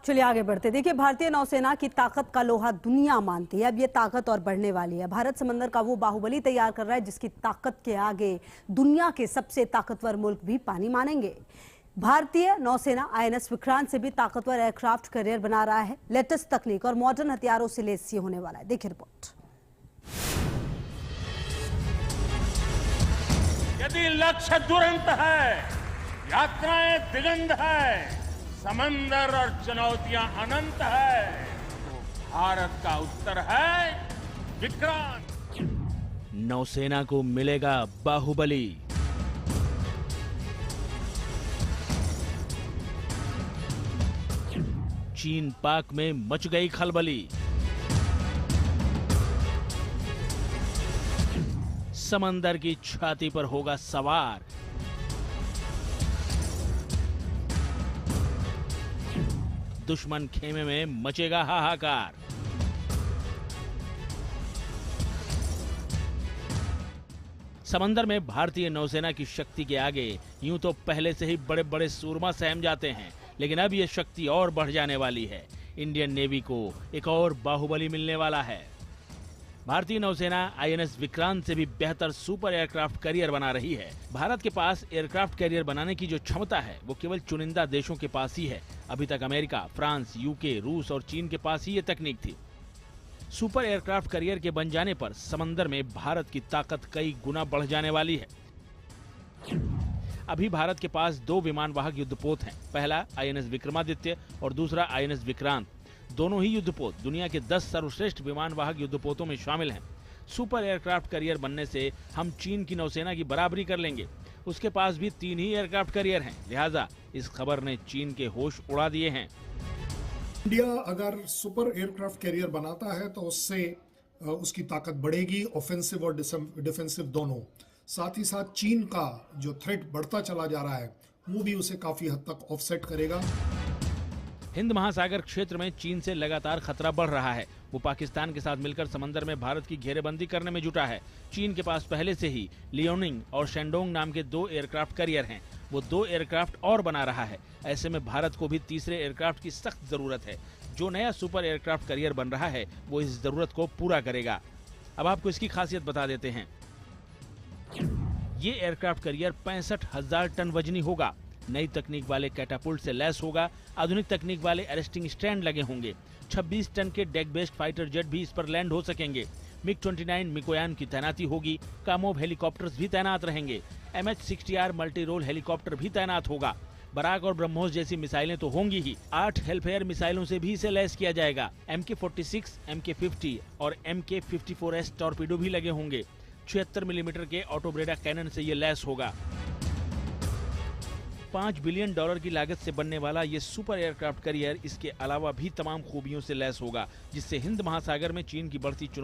चलिए आगे बढ़ते। देखिए, भारतीय नौसेना की ताकत का लोहा दुनिया मानती है। अब ये ताकत और बढ़ने वाली है। भारत समंदर का वो बाहुबली तैयार कर रहा है जिसकी ताकत के आगे दुनिया के सबसे ताकतवर मुल्क भी पानी मानेंगे। भारतीय नौसेना आईएनएस विक्रांत से भी ताकतवर एयरक्राफ्ट कैरियर बना रहा है। लेटेस्ट तकनीक और मॉडर्न हथियारों से लैस ये होने वाला है। देखिए रिपोर्ट। यदि लक्ष्य दुरंत है, यात्राएं दिगंत है, समंदर और चुनौतियां अनंत है, तो भारत का उत्तर है विक्रांत। नौसेना को मिलेगा बाहुबली। चीन पाक में मच गई खलबली। समंदर की छाती पर होगा सवार। दुश्मन खेमे में मचेगा हाहाकार। समंदर में भारतीय नौसेना की शक्ति के आगे यूं तो पहले से ही बड़े बड़े सूरमा सहम जाते हैं, लेकिन अब यह शक्ति और बढ़ जाने वाली है। इंडियन नेवी को एक और बाहुबली मिलने वाला है। भारतीय नौसेना आईएनएस विक्रांत से भी बेहतर सुपर एयरक्राफ्ट कैरियर बना रही है। भारत के पास एयरक्राफ्ट कैरियर बनाने की जो क्षमता है वो केवल चुनिंदा देशों के पास ही है। अभी तक अमेरिका, फ्रांस, यूके, रूस और चीन के पास ही ये तकनीक थी। सुपर एयरक्राफ्ट कैरियर के बन जाने पर समंदर में भारत की ताकत कई गुना बढ़ जाने वाली है। अभी भारत के पास 2 विमानवाहक युद्धपोत हैं। पहला आईएनएस विक्रमादित्य और दूसरा आईएनएस विक्रांत। दोनों ही युद्धपोत दुनिया के 10 सर्वश्रेष्ठ विमानवाहक युद्धपोतों में शामिल हैं। सुपर एयरक्राफ्ट कैरियर बनने से हम चीन की नौसेना की बराबरी कर लेंगे। उसके पास भी 3 ही एयरक्राफ्ट कैरियर हैं। लिहाजा इस खबर ने चीन के होश उड़ा दिए हैं। इंडिया अगर सुपर एयरक्राफ्ट कैरियर बनाता है तो उससे उसकी ताकत बढ़ेगी, ऑफेंसिव और डिफेंसिव दोनों। साथ ही साथ चीन का जो थ्रेट बढ़ता चला जा रहा है वो भी उसे काफी हद तक ऑफसेट करेगा। हिंद महासागर क्षेत्र में चीन से लगातार खतरा बढ़ रहा है। वो पाकिस्तान के साथ मिलकर समंदर में भारत की घेरेबंदी करने में जुटा है। चीन के पास पहले से ही लियोनिंग और शेंडोंग नाम के 2 एयरक्राफ्ट कैरियर हैं। वो 2 एयरक्राफ्ट और बना रहा है। ऐसे में भारत को भी तीसरे एयरक्राफ्ट की सख्त जरूरत है। जो नया सुपर एयरक्राफ्ट कैरियर बन रहा है वो इस जरूरत को पूरा करेगा। अब आपको इसकी खासियत बता देते हैं। ये एयरक्राफ्ट कैरियर 65,000 टन वजनी होगा। नई तकनीक वाले कैटापुल्ट से लैस होगा। आधुनिक तकनीक वाले अरेस्टिंग स्टैंड लगे होंगे। 26 टन के डेक बेस्ड फाइटर जेट भी इस पर लैंड हो सकेंगे। मिग-29 मिकोयान की तैनाती होगी। कामोव हेलीकॉप्टर्स भी तैनात रहेंगे। MH-60R मल्टी रोल हेलीकॉप्टर भी तैनात होगा। बराक और ब्रह्मोस जैसी मिसाइलें तो होंगी ही। 8 हेल्फेयर मिसाइलों से भी इसे लैस किया जाएगा। MK-46, MK-50 और MK-54S टॉर्पीडो भी लगे होंगे। 76 मिलीमीटर के ऑटोब्रेडा कैनन से ये लैस होगा। $5 बिलियन की लागत से बनने वाला ये सुपर एयरक्राफ्ट कैरियर इसके अलावा भी तमाम खूबियों से लैस होगा, जिससे हिंद महासागर में चीन की बढ़ती चुनौती